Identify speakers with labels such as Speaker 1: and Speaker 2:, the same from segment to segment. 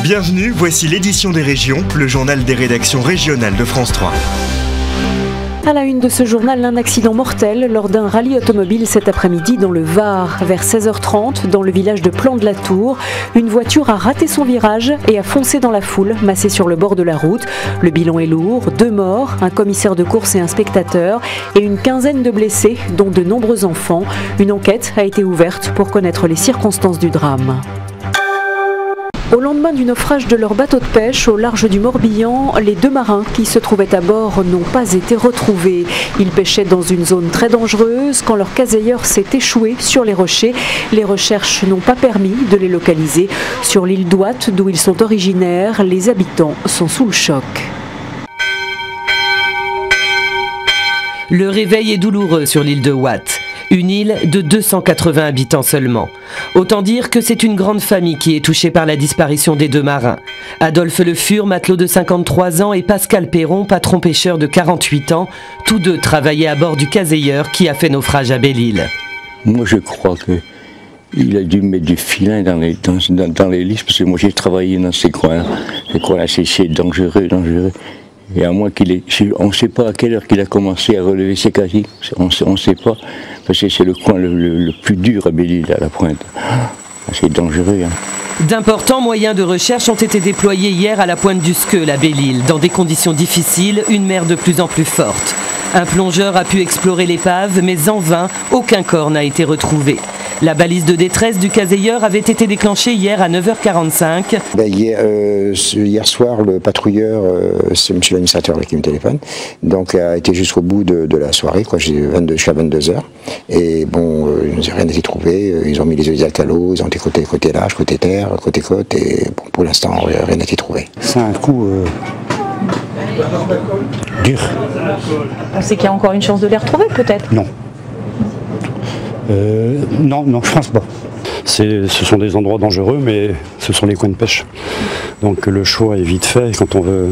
Speaker 1: Bienvenue, voici l'édition des régions, le journal des rédactions régionales de France 3.
Speaker 2: À la une de ce journal, un accident mortel lors d'un rallye automobile cet après-midi dans le Var. Vers 16h30, dans le village de Plan-de-la-Tour, une voiture a raté son virage et a foncé dans la foule, massée sur le bord de la route. Le bilan est lourd, 2 morts, un commissaire de course et un spectateur, et une quinzaine de blessés, dont de nombreux enfants. Une enquête a été ouverte pour connaître les circonstances du drame. Au lendemain du naufrage de leur bateau de pêche au large du Morbihan, les 2 marins qui se trouvaient à bord n'ont pas été retrouvés. Ils pêchaient dans une zone très dangereuse quand leur caseilleur s'est échoué sur les rochers. Les recherches n'ont pas permis de les localiser. Sur l'île d'Ouate, d'où ils sont originaires, les habitants sont sous le choc.
Speaker 3: Le réveil est douloureux sur l'île de Ouate. Une île de 280 habitants seulement. Autant dire que c'est une grande famille qui est touchée par la disparition des 2 marins. Adolphe Le Fur, matelot de 53 ans, et Pascal Perron, patron pêcheur de 48 ans, tous 2 travaillaient à bord du caseilleur qui a fait naufrage à Belle-Île.
Speaker 4: Moi je crois qu'il a dû mettre du filin dans les listes, parce que moi j'ai travaillé dans ces coins-là. Ces coins-là, c'est dangereux. Et à moins on ne sait pas à quelle heure qu'il a commencé à relever ses casiers, on ne sait pas, parce que c'est le coin le plus dur à Belle-Île, à la pointe. C'est dangereux.
Speaker 3: D'importants moyens de recherche ont été déployés hier à la pointe du Skeul à Belle-Île, dans des conditions difficiles, une mer de plus en plus forte. Un plongeur a pu explorer l'épave, mais en vain, aucun corps n'a été retrouvé. La balise de détresse du caseilleur avait été déclenchée hier à 9h45.
Speaker 5: Hier soir, le patrouilleur, c'est monsieur l'administrateur qui me téléphone, donc a été jusqu'au bout de la soirée, jusqu'à 22h. Et bon, rien n'a été trouvé. Ils ont mis les alcalos, ils ont été côté large, côté terre, côté côte, et bon, pour l'instant, rien n'a été trouvé.
Speaker 6: C'est un coup dur.
Speaker 7: On sait qu'il y a encore une chance de les retrouver, peut-être?
Speaker 6: Non. Non, je pense pas. Ce sont des endroits dangereux, mais ce sont les coins de pêche. Donc le choix est vite fait quand on veut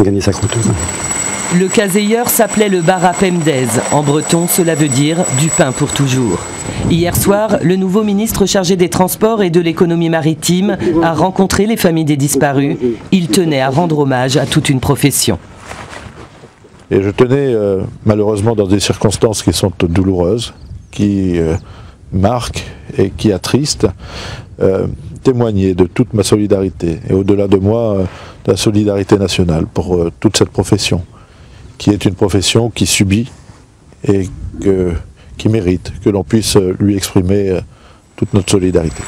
Speaker 6: gagner sa croûte.
Speaker 3: Le caseilleur s'appelait le Barapemdez. En breton, cela veut dire du pain pour toujours. Hier soir, le nouveau ministre chargé des Transports et de l'économie maritime a rencontré les familles des disparus. Il tenait à rendre hommage à toute une profession.
Speaker 8: Et je tenais, malheureusement, dans des circonstances qui sont douloureuses, qui marquent et qui attristent, témoigner de toute ma solidarité, et au-delà de moi, de la solidarité nationale pour toute cette profession, qui est une profession qui subit et qui mérite que l'on puisse lui exprimer toute notre solidarité.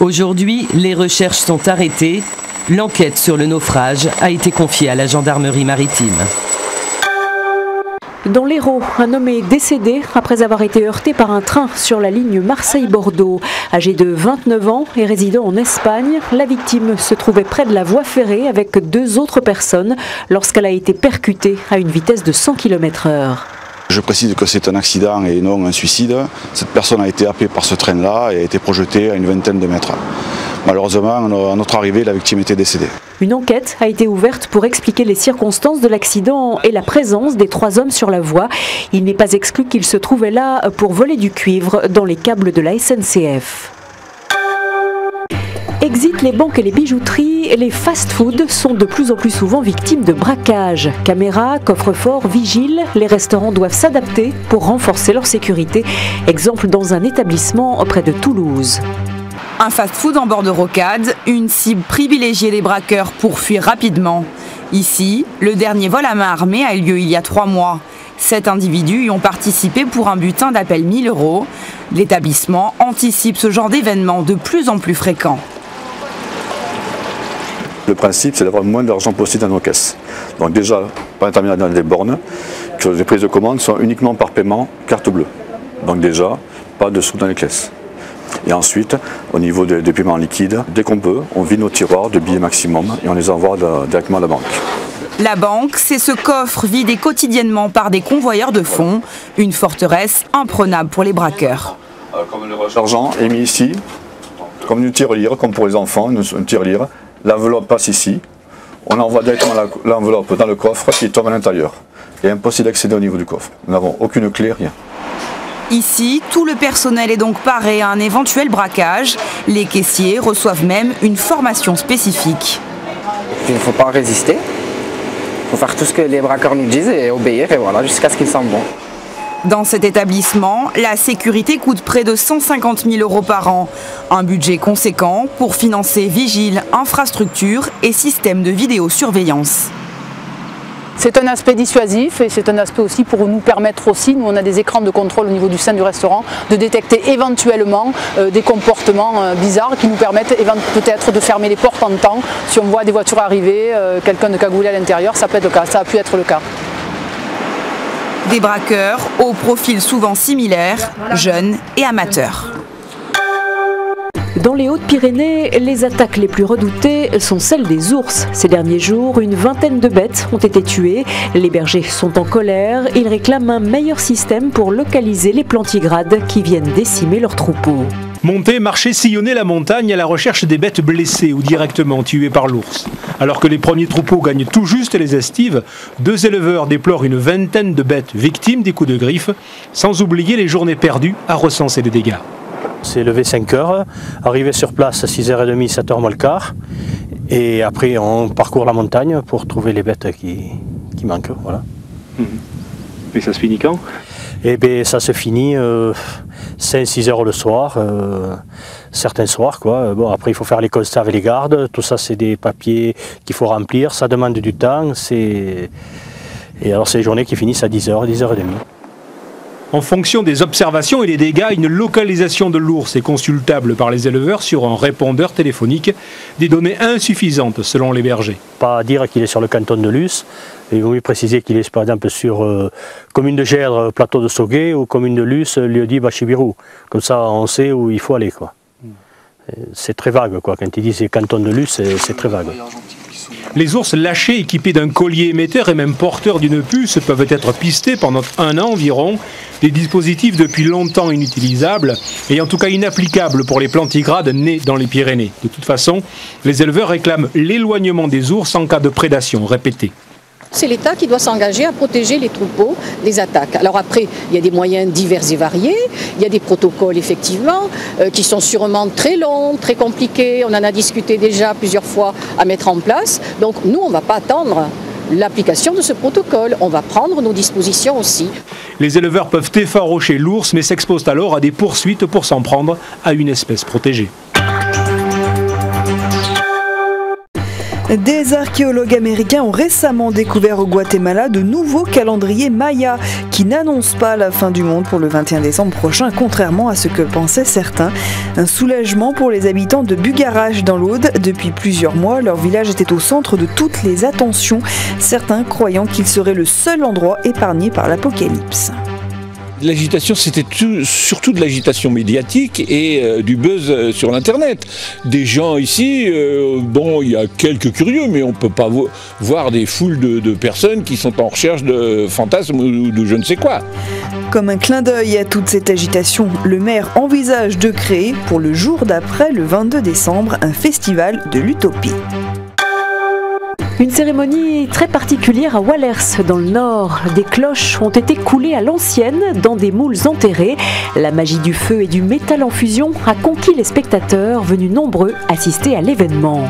Speaker 3: Aujourd'hui, les recherches sont arrêtées. L'enquête sur le naufrage a été confiée à la gendarmerie maritime.
Speaker 2: Dans l'Hérault, un homme est décédé après avoir été heurté par un train sur la ligne Marseille-Bordeaux. Âgé de 29 ans et résidant en Espagne, la victime se trouvait près de la voie ferrée avec 2 autres personnes lorsqu'elle a été percutée à une vitesse de 100 km/h.
Speaker 9: Je précise que c'est un accident et non un suicide. Cette personne a été happée par ce train-là et a été projetée à une vingtaine de mètres. Malheureusement, à notre arrivée, la victime était décédée.
Speaker 2: Une enquête a été ouverte pour expliquer les circonstances de l'accident et la présence des 3 hommes sur la voie. Il n'est pas exclu qu'ils se trouvaient là pour voler du cuivre dans les câbles de la SNCF. Exit les banques et les bijouteries, les fast-foods sont de plus en plus souvent victimes de braquages. Caméras, coffres-forts, vigiles, les restaurants doivent s'adapter pour renforcer leur sécurité. Exemple dans un établissement près de Toulouse.
Speaker 10: Un fast-food en bord de rocade, une cible privilégiée des braqueurs pour fuir rapidement. Ici, le dernier vol à main armée a eu lieu il y a 3 mois. 7 individus y ont participé pour un butin d'appel 1 000 €. L'établissement anticipe ce genre d'événements de plus en plus fréquents.
Speaker 9: Le principe, c'est d'avoir le moins d'argent possible dans nos caisses. Donc déjà, par intermédiaire des bornes, que les prises de commande sont uniquement par paiement carte bleue. Donc déjà, pas de sous dans les caisses. Et ensuite, au niveau des paiements liquides, dès qu'on peut, on vide nos tiroirs de billets maximum et on les envoie directement à la banque.
Speaker 10: La banque, c'est ce coffre vidé quotidiennement par des convoyeurs de fonds, une forteresse imprenable pour les braqueurs.
Speaker 9: L'argent est mis ici, comme une tirelire, comme pour les enfants, une tirelire. L'enveloppe passe ici, on envoie directement l'enveloppe dans le coffre qui tombe à l'intérieur. Il est impossible d'accéder au niveau du coffre. Nous n'avons aucune clé, rien.
Speaker 10: Ici, tout le personnel est donc paré à un éventuel braquage. Les caissiers reçoivent même une formation spécifique.
Speaker 11: Il ne faut pas résister. Il faut faire tout ce que les braqueurs nous disent et obéir, et voilà, jusqu'à ce qu'ils sentent bon.
Speaker 10: Dans cet établissement, la sécurité coûte près de 150 000 € par an. Un budget conséquent pour financer vigiles, infrastructures et systèmes de vidéosurveillance.
Speaker 12: C'est un aspect dissuasif et c'est un aspect aussi pour nous permettre aussi, nous on a des écrans de contrôle au niveau du sein du restaurant, de détecter éventuellement des comportements bizarres qui nous permettent peut-être de fermer les portes en temps. Si on voit des voitures arriver, quelqu'un de cagoulé à l'intérieur, ça peut être le cas, ça a pu être le cas.
Speaker 10: Des braqueurs au profil souvent similaire, jeunes et amateurs.
Speaker 2: Dans les Hautes-Pyrénées, les attaques les plus redoutées sont celles des ours. Ces derniers jours, une vingtaine de bêtes ont été tuées. Les bergers sont en colère. Ils réclament un meilleur système pour localiser les plantigrades qui viennent décimer leurs troupeaux.
Speaker 13: Monter, marcher, sillonner la montagne à la recherche des bêtes blessées ou directement tuées par l'ours. Alors que les premiers troupeaux gagnent tout juste les estives, 2 éleveurs déplorent une vingtaine de bêtes victimes des coups de griffe, sans oublier les journées perdues à recenser les dégâts.
Speaker 6: C'est levé 5 heures, arrivé sur place à 6h30, 7h moins le quart, et après on parcourt la montagne pour trouver les bêtes qui manquent. Voilà.
Speaker 13: Et ça se finit quand?
Speaker 6: Et bien ça se finit 5-6 heures le soir, certains soirs quoi. Bon, après il faut faire les constats avec les gardes, tout ça c'est des papiers qu'il faut remplir, ça demande du temps, et alors c'est des journées qui finissent à 10h, 10h30.
Speaker 13: En fonction des observations et des dégâts, une localisation de l'ours est consultable par les éleveurs sur un répondeur téléphonique, des données insuffisantes selon les bergers.
Speaker 6: Pas dire qu'il est sur le canton de Luce, il vaut mieux préciser qu'il est par exemple sur commune de Gerdre, plateau de Sauguet, ou commune de Luce, lieu-dit Bachibirou. Comme ça on sait où il faut aller, quoi. C'est très vague quoi. Quand ils disent canton de Luce, c'est très vague.
Speaker 13: Les ours lâchés équipés d'un collier émetteur et même porteurs d'une puce peuvent être pistés pendant 1 an environ. Des dispositifs depuis longtemps inutilisables et en tout cas inapplicables pour les plantigrades nés dans les Pyrénées. De toute façon, les éleveurs réclament l'éloignement des ours en cas de prédation répétée.
Speaker 14: C'est l'État qui doit s'engager à protéger les troupeaux des attaques. Alors après, il y a des moyens divers et variés, il y a des protocoles effectivement qui sont sûrement très longs, très compliqués, on en a discuté déjà plusieurs fois à mettre en place. Donc nous, on ne va pas attendre l'application de ce protocole, on va prendre nos dispositions aussi.
Speaker 13: Les éleveurs peuvent effaroucher l'ours mais s'exposent alors à des poursuites pour s'en prendre à une espèce protégée.
Speaker 15: Des archéologues américains ont récemment découvert au Guatemala de nouveaux calendriers mayas qui n'annoncent pas la fin du monde pour le 21 décembre prochain, contrairement à ce que pensaient certains. Un soulagement pour les habitants de Bugarach dans l'Aude. Depuis plusieurs mois, leur village était au centre de toutes les attentions, certains croyant qu'il serait le seul endroit épargné par l'apocalypse.
Speaker 16: L'agitation, c'était surtout de l'agitation médiatique et du buzz sur l'internet. Des gens ici, bon, il y a quelques curieux, mais on ne peut pas voir des foules de personnes qui sont en recherche de fantasmes ou de je ne sais quoi.
Speaker 15: Comme un clin d'œil à toute cette agitation, le maire envisage de créer, pour le jour d'après, le 22 décembre, un festival de l'utopie.
Speaker 2: Une cérémonie très particulière à Wallers, dans le Nord. Des cloches ont été coulées à l'ancienne dans des moules enterrés. La magie du feu et du métal en fusion a conquis les spectateurs venus nombreux assister à l'événement.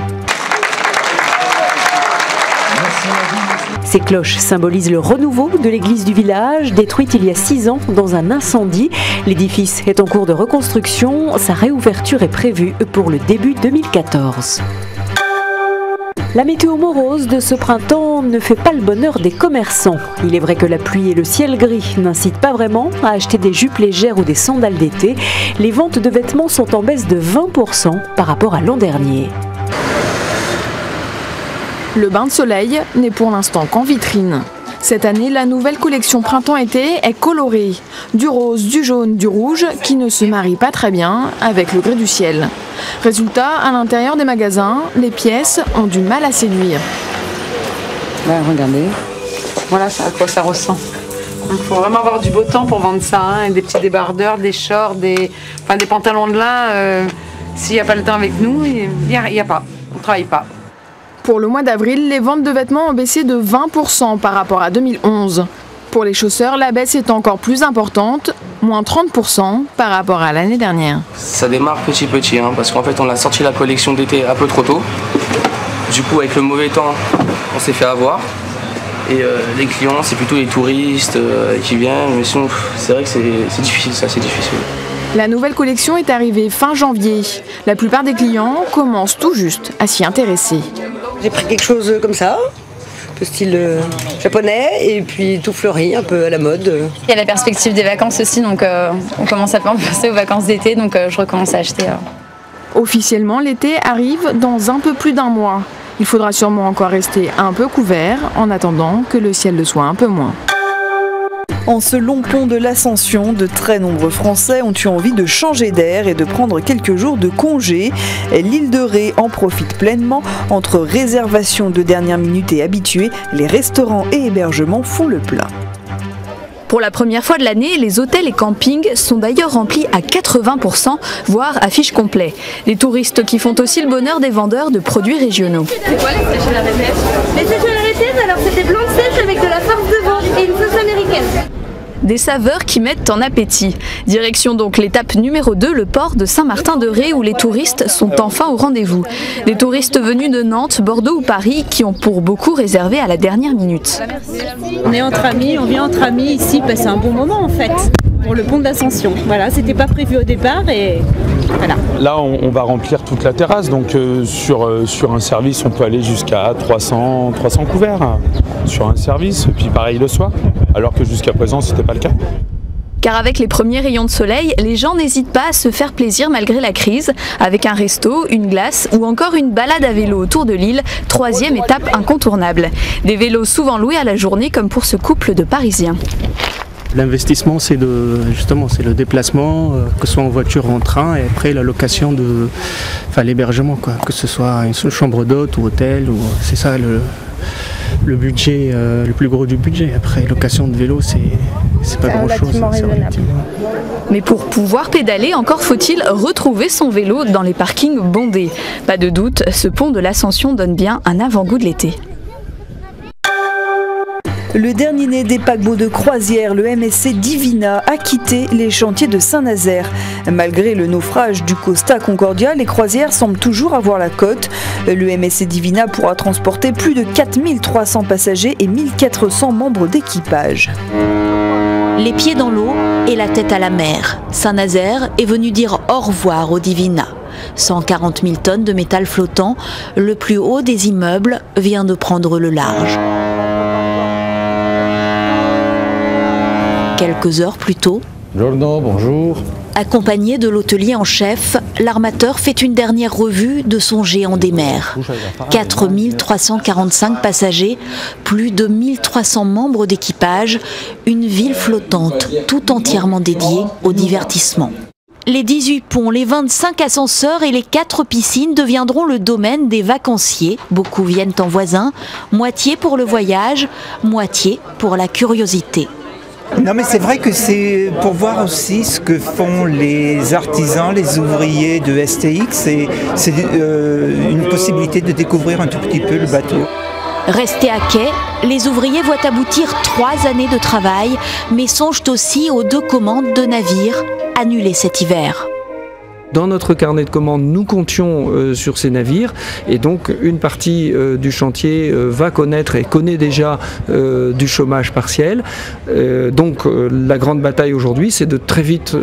Speaker 2: Ces cloches symbolisent le renouveau de l'église du village, détruite il y a 6 ans dans un incendie. L'édifice est en cours de reconstruction. Sa réouverture est prévue pour le début 2014. La météo morose de ce printemps ne fait pas le bonheur des commerçants. Il est vrai que la pluie et le ciel gris n'incitent pas vraiment à acheter des jupes légères ou des sandales d'été. Les ventes de vêtements sont en baisse de 20% par rapport à l'an dernier.
Speaker 17: Le bain de soleil n'est pour l'instant qu'en vitrine. Cette année, la nouvelle collection printemps-été est colorée. Du rose, du jaune, du rouge, qui ne se marient pas très bien avec le gris du ciel. Résultat, à l'intérieur des magasins, les pièces ont du mal à séduire.
Speaker 18: Ben, regardez, voilà à quoi ça ressemble. Il faut vraiment avoir du beau temps pour vendre ça, hein, et des petits débardeurs, des shorts, des pantalons de lin. S'il n'y a pas le temps avec nous, il n'y a pas, on ne travaille pas.
Speaker 17: Pour le mois d'avril, les ventes de vêtements ont baissé de 20% par rapport à 2011. Pour les chausseurs, la baisse est encore plus importante, moins 30% par rapport à l'année dernière.
Speaker 19: Ça démarre petit hein, parce qu'en fait on a sorti la collection d'été un peu trop tôt. Du coup avec le mauvais temps, on s'est fait avoir. Et les clients, c'est plutôt les touristes qui viennent, mais sinon c'est vrai que c'est difficile, c'est assez difficile.
Speaker 17: La nouvelle collection est arrivée fin janvier. La plupart des clients commencent tout juste à s'y intéresser.
Speaker 20: J'ai pris quelque chose comme ça, un peu style japonais, et puis tout fleuri, un peu à la mode.
Speaker 21: Il y a la perspective des vacances aussi, donc on commence à penser aux vacances d'été, donc je recommence à acheter.
Speaker 17: Officiellement, l'été arrive dans un peu plus d'un mois. Il faudra sûrement encore rester un peu couvert en attendant que le ciel le soit un peu moins.
Speaker 15: En ce long pont de l'Ascension, de très nombreux Français ont eu envie de changer d'air et de prendre quelques jours de congé. L'île de Ré en profite pleinement. Entre réservations de dernière minute et habitués, les restaurants et hébergements font le plein.
Speaker 22: Pour la première fois de l'année, les hôtels et campings sont d'ailleurs remplis à 80%, voire à fiche complet. Les touristes qui font aussi le bonheur des vendeurs de produits régionaux.
Speaker 23: C'est quoi les sèches à la rétèche? Les sèches à la rétèche, alors c'était blanc de sèche avec de la farce de veau et une sauce américaine.
Speaker 22: Des saveurs qui mettent en appétit. Direction donc l'étape numéro 2, le port de Saint-Martin-de-Ré, où les touristes sont enfin au rendez-vous. Des touristes venus de Nantes, Bordeaux ou Paris qui ont pour beaucoup réservé à la dernière minute.
Speaker 24: On est entre amis, on vient entre amis ici passer un bon moment en fait, pour le pont de l'Ascension. Voilà, c'était pas prévu au départ et voilà.
Speaker 25: Là on va remplir toute la terrasse, donc sur un service on peut aller jusqu'à 300 couverts sur un service, et puis pareil le soir, alors que jusqu'à présent c'était pas le cas.
Speaker 22: Car avec les premiers rayons de soleil, les gens n'hésitent pas à se faire plaisir malgré la crise, avec un resto, une glace ou encore une balade à vélo autour de l'île, troisième étape incontournable. Des vélos souvent loués à la journée comme pour ce couple de Parisiens.
Speaker 6: L'investissement, c'est le déplacement, que ce soit en voiture ou en train, et après la location l'hébergement, que ce soit une chambre d'hôte ou hôtel, c'est ça le budget, le plus gros du budget. Après, location de vélo, c'est pas grand-chose.
Speaker 22: Mais pour pouvoir pédaler, encore faut-il retrouver son vélo dans les parkings bondés. Pas de doute, ce pont de l'Ascension donne bien un avant-goût de l'été.
Speaker 15: Le dernier né des paquebots de croisière, le MSC Divina, a quitté les chantiers de Saint-Nazaire. Malgré le naufrage du Costa Concordia, les croisières semblent toujours avoir la cote. Le MSC Divina pourra transporter plus de 4300 passagers et 1400 membres d'équipage.
Speaker 26: Les pieds dans l'eau et la tête à la mer, Saint-Nazaire est venu dire au revoir au Divina. 140 000 tonnes de métal flottant, le plus haut des immeubles, vient de prendre le large. Quelques heures plus tôt,
Speaker 27: bonjour.
Speaker 26: Accompagné de l'hôtelier en chef, l'armateur fait une dernière revue de son géant des mers. 4345 passagers, plus de 1300 membres d'équipage, une ville flottante tout entièrement dédiée au divertissement. Les 18 ponts, les 25 ascenseurs et les 4 piscines deviendront le domaine des vacanciers. Beaucoup viennent en voisin, moitié pour le voyage, moitié pour la curiosité.
Speaker 28: Non mais c'est vrai que c'est pour voir aussi ce que font les artisans, les ouvriers de STX, et c'est une possibilité de découvrir un tout petit peu le bateau.
Speaker 26: Restés à quai, les ouvriers voient aboutir 3 années de travail, mais songent aussi aux 2 commandes de navires annulées cet hiver.
Speaker 29: Dans notre carnet de commandes, nous comptions sur ces navires, et donc une partie du chantier va connaître et connaît déjà du chômage partiel. Donc la grande bataille aujourd'hui, c'est de très vite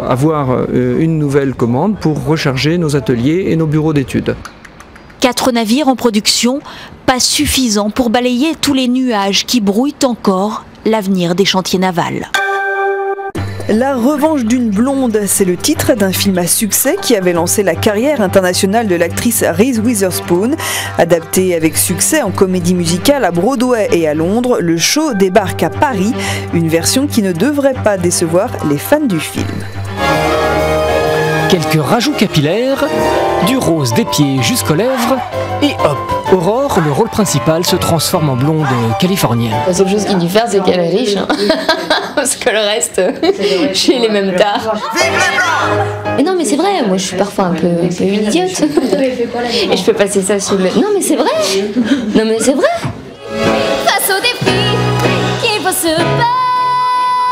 Speaker 29: avoir une nouvelle commande pour recharger nos ateliers et nos bureaux d'études.
Speaker 26: 4 navires en production, pas suffisant pour balayer tous les nuages qui brouillent encore l'avenir des chantiers navals.
Speaker 15: La revanche d'une blonde, c'est le titre d'un film à succès qui avait lancé la carrière internationale de l'actrice Reese Witherspoon. Adapté avec succès en comédie musicale à Broadway et à Londres, le show débarque à Paris, une version qui ne devrait pas décevoir les fans du film.
Speaker 30: Quelques rajouts capillaires, du rose des pieds jusqu'aux lèvres, et hop, Aurore, le rôle principal, se transforme en blonde californienne.
Speaker 31: La seule chose qui diffère, c'est qu'elle est riche. Hein. Parce que le reste, je suis les mêmes tares. Et non mais c'est vrai, moi je suis parfois un peu une idiote. Et je peux passer ça sous le... Non mais c'est vrai. Non mais c'est vrai.
Speaker 23: Face au défi qui va se battre.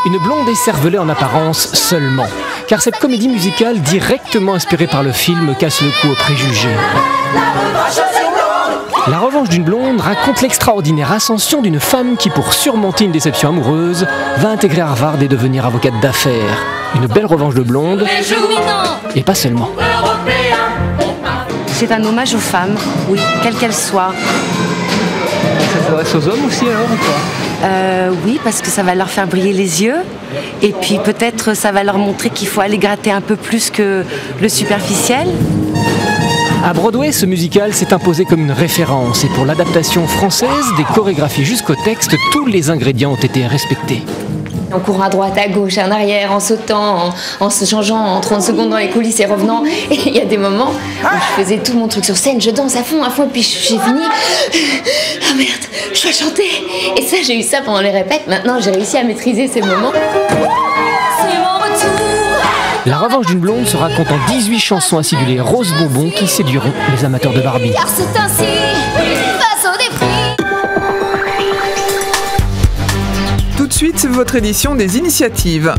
Speaker 30: Une blonde est cervelée en apparence seulement, car cette comédie musicale directement inspirée par le film casse le cou aux préjugés. La revanche d'une blonde raconte l'extraordinaire ascension d'une femme qui, pour surmonter une déception amoureuse, va intégrer Harvard et devenir avocate d'affaires. Une belle revanche de blonde, et pas seulement.
Speaker 1: C'est un hommage aux femmes, oui, quelles qu'elles soient.
Speaker 30: Ça s'adresse aux hommes aussi alors ou quoi?
Speaker 1: Oui, parce que ça va leur faire briller les yeux. Et puis peut-être ça va leur montrer qu'il faut aller gratter un peu plus que le superficiel.
Speaker 30: À Broadway, ce musical s'est imposé comme une référence et pour l'adaptation française, des chorégraphies jusqu'au texte, tous les ingrédients ont été respectés.
Speaker 31: En courant à droite, à gauche, en arrière, en sautant, en se changeant en 30 secondes dans les coulisses et revenant. Et il y a des moments où je faisais tout mon truc sur scène, je danse à fond, et puis j'ai fini. Ah merde, je dois chanter. Et ça, j'ai eu ça pendant les répètes. Maintenant, j'ai réussi à maîtriser ces moments.
Speaker 23: C'est mon retour.
Speaker 30: La revanche d'une blonde se raconte en 18 chansons acidulées rose bonbon qui séduiront les amateurs de Barbie.
Speaker 23: Car c'est ainsi, face au défi.
Speaker 15: Tout de suite, votre édition des initiatives.